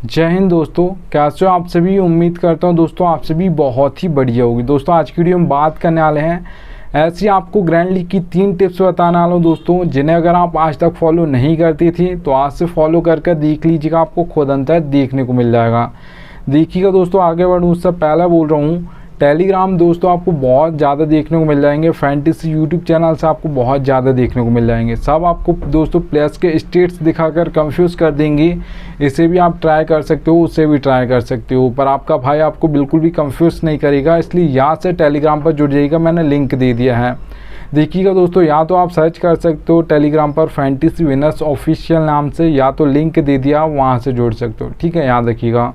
जय हिंद दोस्तों, कैसे हो आप सभी। उम्मीद करता हूं दोस्तों आप सभी बहुत ही बढ़िया होगी। दोस्तों आज की वीडियो में बात करने वाले हैं ऐसी आपको ग्रैंड लीग की 3 टिप्स बताने वाला हूं दोस्तों, जिन्हें अगर आप आज तक फॉलो नहीं करती थी तो आज से फॉलो करके देख लीजिएगा, आपको खुद अंतर देखने को मिल जाएगा। देखिएगा दोस्तों, आगे बढ़ूँ उससे पहले बोल रहा हूँ, टेलीग्राम दोस्तों आपको बहुत ज़्यादा देखने को मिल जाएंगे। फैंटेसी यूट्यूब चैनल से आपको बहुत ज़्यादा देखने को मिल जाएंगे। सब आपको दोस्तों प्लेयर्स के स्टेट्स दिखाकर कंफ्यूज कर देंगे। इसे भी आप ट्राई कर सकते हो, उससे भी ट्राई कर सकते हो, पर आपका भाई आपको बिल्कुल भी कंफ्यूज नहीं करेगा। इसलिए यहाँ से टेलीग्राम पर जुड़ जाइएगा, मैंने लिंक दे दिया है। देखिएगा दोस्तों, या तो आप सर्च कर सकते हो टेलीग्राम पर फैंटेसी विनर्स ऑफिशियल नाम से, या तो लिंक दे दिया वहाँ से जुड़ सकते हो। ठीक है, याद रखिएगा।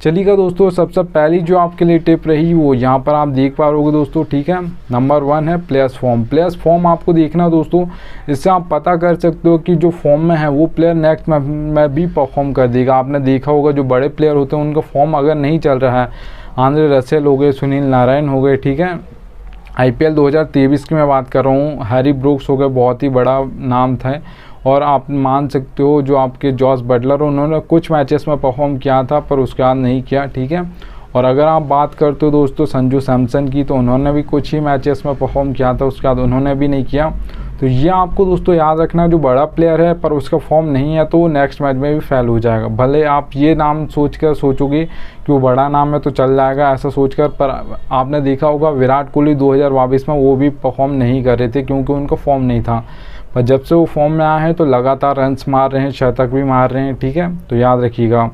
चलिएगा दोस्तों, सबसे पहली जो आपके लिए टिप रही वो यहाँ पर आप देख पा रहे दोस्तों। ठीक है, नंबर 1 है प्लेयर्स फॉर्म। प्लेयर्स फॉर्म आपको देखना दोस्तों, इससे आप पता कर सकते हो कि जो फॉर्म में है वो प्लेयर नेक्स्ट में भी परफॉर्म कर देगा। आपने देखा होगा जो बड़े प्लेयर होते हैं उनका फॉर्म अगर नहीं चल रहा है, आंद्रे रसेल हो गए, सुनील नारायण हो गए, ठीक है, IPL 2023 की मैं बात कर रहा हूँ, हैरी ब्रूक्स हो गए, बहुत ही बड़ा नाम था। और आप मान सकते हो जो आपके जॉस बटलर, उन्होंने कुछ मैचेस में परफॉर्म किया था पर उसके बाद नहीं किया। ठीक है, और अगर आप बात करते हो दोस्तों संजू सैमसन की, तो उन्होंने भी कुछ ही मैचेस में परफॉर्म किया था, उसके बाद उन्होंने भी नहीं किया। तो ये आपको दोस्तों याद रखना, जो बड़ा प्लेयर है पर उसका फॉर्म नहीं है तो वो नेक्स्ट मैच में भी फेल हो जाएगा। भले आप ये नाम सोचोगे कि वो बड़ा नाम है तो चल जाएगा ऐसा सोचकर, पर आपने देखा होगा विराट कोहली 2022 में वो भी परफॉर्म नहीं कर रहे थे क्योंकि उनका फॉर्म नहीं था। पर जब से वो फॉर्म में आए हैं तो लगातार रन्स मार रहे हैं, शतक भी मार रहे हैं। ठीक है, तो याद रखिएगा।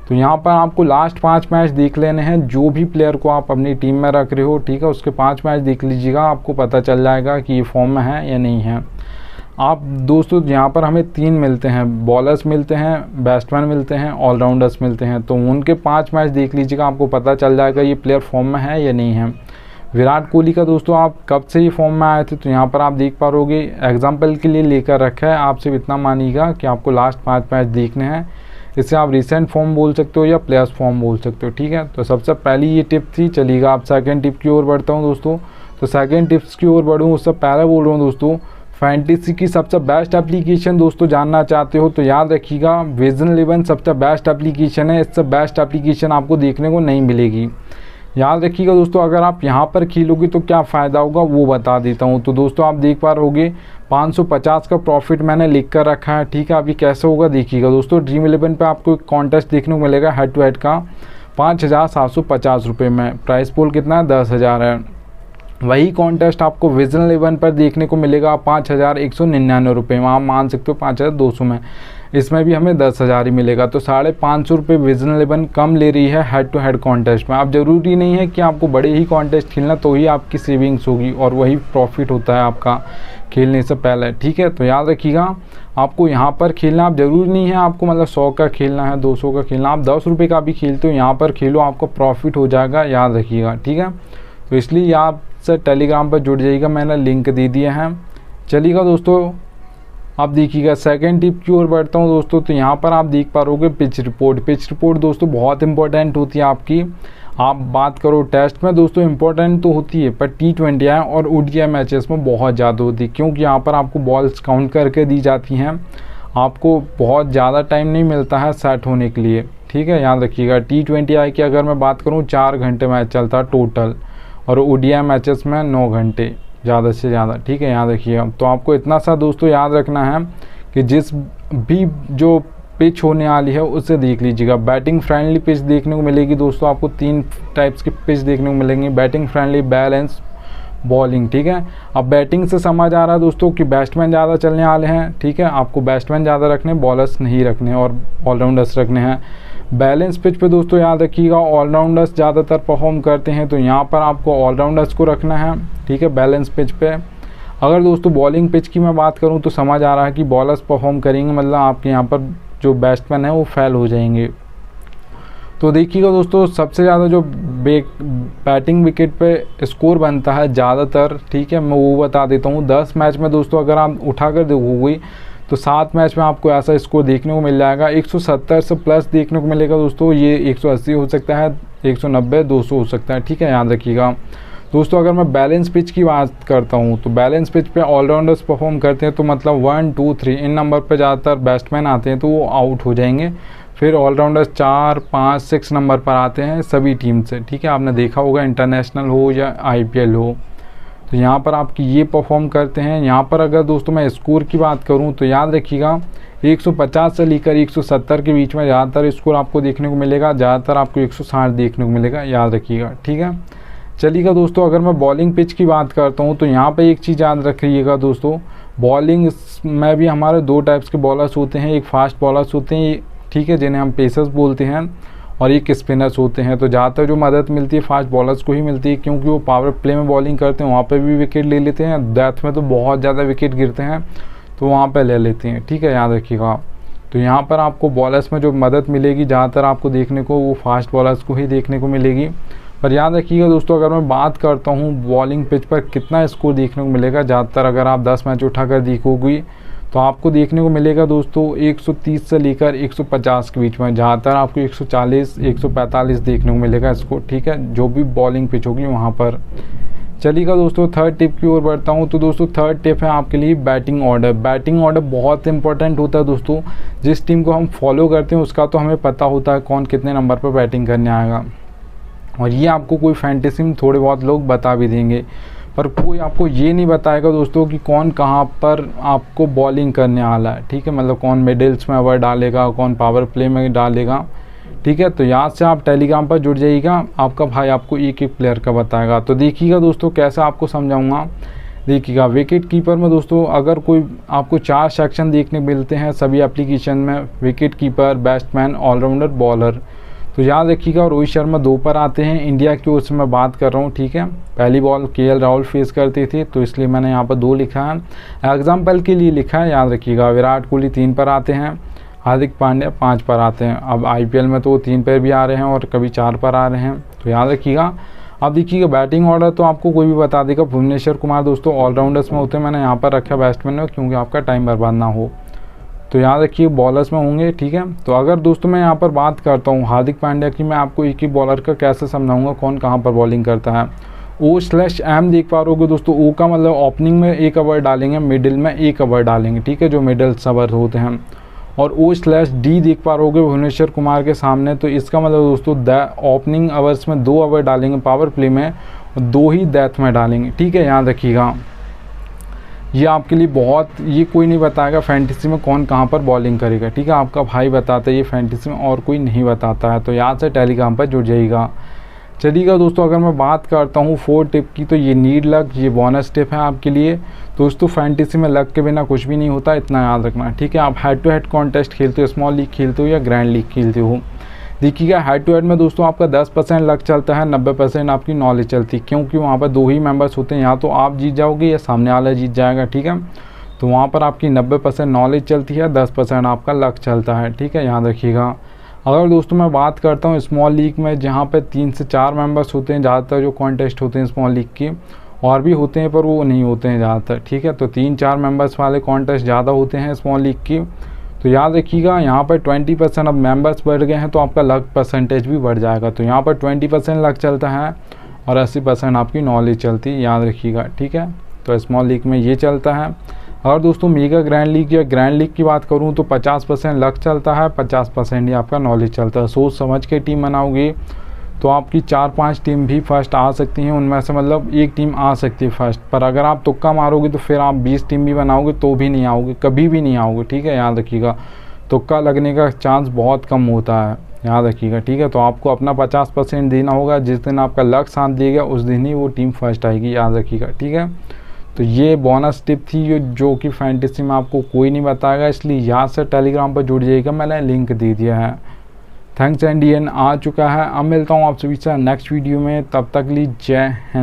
तो यहाँ पर आपको लास्ट 5 मैच देख लेने हैं, जो भी प्लेयर को आप अपनी टीम में रख रहे हो। ठीक है, उसके 5 मैच देख लीजिएगा, आपको पता चल जाएगा कि ये फॉर्म में है या नहीं है। आप दोस्तों यहाँ पर हमें 3 मिलते हैं, बॉलर्स मिलते हैं, बैट्समैन मिलते हैं, ऑलराउंडर्स मिलते हैं। तो उनके 5 मैच देख लीजिएगा, आपको पता चल जाएगा ये प्लेयर फॉर्म में है या नहीं है। विराट कोहली का दोस्तों आप कब से ही फॉर्म में आए थे, तो यहाँ पर आप देख पा रहोगे, एग्जाम्पल के लिए लेकर रखा है। आप सिर्फ इतना मानिएगा कि आपको लास्ट 5 मैच देखने हैं। इसे आप रिसेंट फॉर्म बोल सकते हो या प्लेयर्स फॉर्म बोल सकते हो। ठीक है, तो सबसे पहली ये टिप थी। चलिएगा आप सेकंड टिप की ओर बढ़ता हूँ दोस्तों। तो सेकंड टिप्स की ओर बढ़ूँ उससे पहले बोल रहा हूँ दोस्तों, फैंटेसी की सबसे बेस्ट एप्लीकेशन दोस्तों जानना चाहते हो तो याद रखिएगा, विजन 11 सबसे बेस्ट एप्लीकेशन है। इससे बेस्ट एप्लीकेशन आपको देखने को नहीं मिलेगी। याद रखिएगा दोस्तों, अगर आप यहाँ पर खेलोगे तो क्या फ़ायदा होगा वो बता देता हूँ। तो दोस्तों आप देख पा रहोगे 550 का प्रॉफिट मैंने लिख कर रखा है। ठीक है, अभी कैसे होगा देखिएगा दोस्तों। ड्रीम 11 पे आपको एक कॉन्टेस्ट देखने को मिलेगा हेड टू हेड का, 5750 रुपये में। प्राइस पोल कितना है, 10,000 है। वही कॉन्टेस्ट आपको विजन 11 पर देखने को मिलेगा 5199 रुपये में। आप मान सकते हो 5200 में। इसमें भी हमें 10,000 ही मिलेगा। तो 550 रुपये विजन 11 कम ले रही है हेड टू हेड कॉन्टेस्ट में। अब ज़रूरी नहीं है कि आपको बड़े ही कॉन्टेस्ट खेलना तो ही आपकी सेविंग्स होगी और वही प्रॉफिट होता है आपका खेलने से पहले। ठीक है, तो याद रखिएगा, आपको यहाँ पर खेलना आप ज़रूरी नहीं है आपको मतलब 100 का खेलना है, 200 का खेलना, आप 10 रुपये का भी खेलते हो यहाँ पर खेलो, आपको प्रॉफिट हो जाएगा। याद रखिएगा, ठीक है। तो इसलिए आप से टेलीग्राम पर जुड़ जाइएगा, मैंने लिंक दे दिया है। चलिएगा दोस्तों, आप देखिएगा सेकंड टिप की ओर बढ़ता हूँ दोस्तों। तो यहाँ पर आप देख पा रहोगे पिच रिपोर्ट। पिच रिपोर्ट दोस्तों बहुत इंपॉर्टेंट होती है आपकी। आप बात करो टेस्ट में दोस्तों इंपॉर्टेंट तो होती है, पर T20 और ODI मैचेस में बहुत ज़्यादा होती है, क्योंकि यहाँ पर आपको बॉल्स काउंट करके दी जाती हैं। आपको बहुत ज़्यादा टाइम नहीं मिलता है सेट होने के लिए। ठीक है, याद रखिएगा। T20 की अगर मैं बात करूँ 4 घंटे मैच चलता है टोटल, और ODI मैचेस में 9 घंटे ज़्यादा से ज़्यादा। ठीक है, याद रखिएगा। तो आपको इतना सा दोस्तों याद रखना है कि जिस भी जो पिच होने वाली है उसे देख लीजिएगा। बैटिंग फ्रेंडली पिच देखने को मिलेगी दोस्तों, आपको 3 टाइप्स की पिच देखने को मिलेंगी, बैटिंग फ्रेंडली, बैलेंस, बॉलिंग। ठीक है, अब बैटिंग से समझ आ रहा है दोस्तों कि बैट्समैन ज़्यादा चलने वाले हैं। ठीक है, आपको बैट्समैन ज़्यादा रखने, बॉलर्स नहीं रखने और ऑलराउंडर्स रखने हैं। बैलेंस पिच पे दोस्तों याद रखिएगा, ऑलराउंडर्स ज़्यादातर परफॉर्म करते हैं, तो यहाँ पर आपको ऑलराउंडर्स को रखना है। ठीक है, बैलेंस पिच पे। अगर दोस्तों बॉलिंग पिच की मैं बात करूँ तो समझ आ रहा है कि बॉलर्स परफॉर्म करेंगे, मतलब आपके यहाँ पर जो बैट्समैन है वो फेल हो जाएंगे। तो देखिएगा दोस्तों, सबसे ज़्यादा जो बैटिंग विकेट पे स्कोर बनता है ज़्यादातर, ठीक है, मैं वो बता देता हूँ। 10 मैच में दोस्तों अगर आप उठा कर देखोगे तो 7 मैच में आपको ऐसा स्कोर देखने को मिल जाएगा। 170 से प्लस देखने को मिलेगा दोस्तों। ये 180 हो सकता है, 190, 200 हो सकता है। ठीक है, याद रखिएगा दोस्तों। अगर मैं बैलेंस पिच की बात करता हूँ तो बैलेंस पिच पे ऑलराउंडर्स परफॉर्म करते हैं, तो मतलब 1, 2, 3 इन नंबर पे ज़्यादातर बैट्समैन आते हैं तो वो आउट हो जाएंगे। फिर ऑलराउंडर 4, 5, 6 नंबर पर आते हैं सभी टीम से, ठीक है। आपने देखा होगा इंटरनेशनल हो या IPL हो, तो यहाँ पर आपकी ये परफॉर्म करते हैं। यहाँ पर अगर दोस्तों मैं स्कोर की बात करूँ तो याद रखिएगा 150 से लेकर 170 के बीच में ज़्यादातर स्कोर आपको देखने को मिलेगा, ज़्यादातर आपको 160 देखने को मिलेगा, याद रखिएगा, ठीक है। चलिएगा दोस्तों, अगर मैं बॉलिंग पिच की बात करता हूँ तो यहाँ पे एक चीज़ याद रखिएगा दोस्तों, बॉलिंग में भी हमारे 2 टाइप्स के बॉलर्स होते हैं, एक फास्ट बॉलर्स होते हैं, ठीक है, जिन्हें हम पेसर्स बोलते हैं, और एक स्पिनर्स होते हैं। तो ज़्यादातर जो मदद मिलती है फास्ट बॉलर्स को ही मिलती है, क्योंकि वो पावर प्ले में बॉलिंग करते हैं, वहाँ पे भी विकेट ले लेते हैं, डेथ में तो बहुत ज़्यादा विकेट गिरते हैं, तो वहाँ पे ले लेते हैं, ठीक है, याद रखिएगा। तो यहाँ पर आपको बॉलर्स में जो मदद मिलेगी ज़्यादातर आपको देखने को वो फास्ट बॉलर्स को ही देखने को मिलेगी। पर याद रखिएगा दोस्तों, अगर मैं बात करता हूँ बॉलिंग पिच पर कितना स्कोर देखने को मिलेगा, ज़्यादातर अगर आप 10 मैच उठाकर देखोगी तो आपको देखने को मिलेगा दोस्तों 130 से लेकर 150 के बीच में, ज़्यादातर आपको 140, 145 देखने को मिलेगा स्कोर, ठीक है, जो भी बॉलिंग पिच होगी वहाँ पर। चलिएगा दोस्तों, थर्ड टिप की ओर बढ़ता हूँ। तो दोस्तों थर्ड टिप है आपके लिए बैटिंग ऑर्डर। बैटिंग ऑर्डर बहुत इंपॉर्टेंट होता है दोस्तों, जिस टीम को हम फॉलो करते हैं उसका तो हमें पता होता है कौन कितने नंबर पर बैटिंग करने आएगा, और ये आपको कोई फैंटेसी में थोड़े बहुत लोग बता भी देंगे, पर कोई आपको ये नहीं बताएगा दोस्तों कि कौन कहाँ पर आपको बॉलिंग करने वाला है, ठीक है, मतलब कौन मिडिल्स में ओवर डालेगा, कौन पावर प्ले में डालेगा, ठीक है। तो याद से आप टेलीग्राम पर जुड़ जाइएगा, आपका भाई आपको एक एक प्लेयर का बताएगा। तो देखिएगा दोस्तों कैसे आपको समझाऊंगा। देखिएगा विकेट कीपर में दोस्तों अगर कोई आपको 4 सेक्शन देखने मिलते हैं सभी एप्लीकेशन में, wicket keeper, batsman, allrounder, bowler. तो याद रखिएगा रोहित शर्मा 2 पर आते हैं, इंडिया की ओर से मैं बात कर रहा हूँ, ठीक है। पहली बॉल KL राहुल फेस करते थे, तो इसलिए मैंने यहाँ पर 2 लिखा है, एग्जाम्पल के लिए लिखा है, याद रखिएगा। विराट कोहली 3 पर आते हैं, हार्दिक पांड्या 5 पर आते हैं। अब IPL में तो वो 3 पर भी आ रहे हैं और कभी 4 पर आ रहे हैं, तो याद रखिएगा। अब देखिएगा बैटिंग ऑर्डर तो आपको कोई भी बता देगा। भुवनेश्वर कुमार दोस्तों ऑलराउंडर्स में होते हैं, मैंने यहाँ पर रखा बैट्समैन में क्योंकि आपका टाइम बर्बाद ना हो। तो याद रखिए बॉलर्स में होंगे, ठीक है। तो अगर दोस्तों मैं यहाँ पर बात करता हूँ हार्दिक पांड्या की, मैं आपको एक ही बॉलर का कैसे समझाऊंगा कौन कहाँ पर बॉलिंग करता है। O/M देख पा रहे हो दोस्तों, O का मतलब ओपनिंग में 1 ओवर डालेंगे, मिडिल में 1 ओवर डालेंगे, ठीक है, जो मिडिल ओवर होते हैं। और O/D देख पा रहे भुवनेश्वर कुमार के सामने, तो इसका मतलब दोस्तों ओपनिंग ओवर्स में 2 ओवर डालेंगे पावर प्ले में और 2 ही डेथ में डालेंगे, ठीक है, याद रखिएगा। ये आपके लिए बहुत, ये कोई नहीं बताएगा फैंटेसी में कौन कहाँ पर बॉलिंग करेगा, ठीक है, आपका भाई बताता है ये फैंटेसी में, और कोई नहीं बताता है। तो याद से टेलीग्राम पर जुड़ जाइएगा। चलिएगा दोस्तों, अगर मैं बात करता हूँ 4 टिप की, तो ये नीड लक, ये बोनस टिप है आपके लिए दोस्तों। फैंटेसी में लक के बिना कुछ भी नहीं होता, इतना याद रखना, ठीक है। आप हेड टू हेड कॉन्टेस्ट खेलते हो, स्मॉल लीग खेलते हो या ग्रैंड लीग खेलते हो, देखिएगा हेड टू हेड में दोस्तों आपका 10% लक चलता है, 90% आपकी नॉलेज चलती है, क्योंकि वहाँ पर 2 ही मेंबर्स होते हैं, या तो आप जीत जाओगे या सामने वाला जीत जाएगा, ठीक है। तो वहाँ पर आपकी 90% नॉलेज चलती है, 10% आपका लक चलता है, ठीक है, याद रखिएगा। अगर दोस्तों मैं बात करता हूँ स्मॉल लीग में, जहाँ पर 3 से 4 मेंबर्स होते हैं ज़्यादातर जो कॉन्टेस्ट होते हैं स्मॉल लीग के, और भी होते हैं पर वो नहीं होते हैं ज़्यादातर, ठीक है। तो 3-4 मेंबर्स वाले कॉन्टेस्ट ज़्यादा होते हैं स्मॉल लीग की। तो याद रखिएगा यहाँ पर 20% अब मेंबर्स बढ़ गए हैं, तो आपका लक परसेंटेज भी बढ़ जाएगा। तो यहाँ पर 20% लक चलता है और 80% आपकी नॉलेज चलती है, याद रखिएगा, ठीक है। तो स्मॉल लीग में ये चलता है। और दोस्तों मेगा ग्रैंड लीग या ग्रैंड लीग की बात करूँ तो 50% लक चलता है, 50% ही आपका नॉलेज चलता है। सोच समझ के टीम बनाओगे तो आपकी 4-5 टीम भी फर्स्ट आ सकती हैं, उनमें से मतलब एक टीम आ सकती है फर्स्ट। पर अगर आप तुक्का मारोगे तो फिर आप 20 टीम भी बनाओगे तो भी नहीं आओगे, कभी भी नहीं आओगे, ठीक है, याद रखिएगा। तुक्का लगने का चांस बहुत कम होता है, याद रखिएगा, ठीक है। तो आपको अपना 50% देना होगा, जिस दिन आपका लक साथ देगा उस दिन ही वो टीम फर्स्ट आएगी, याद रखिएगा, ठीक है। तो ये बोनस टिप थी जो कि फैंटेसी में आपको कोई नहीं बताएगा, इसलिए याद से टेलीग्राम पर जुड़ जाइएगा, मैंने लिंक दे दिया है। थैंक्स एंड आ चुका है। अब मिलता हूँ आप सभी से नेक्स्ट वीडियो में, तब तक लिए जय हिंद।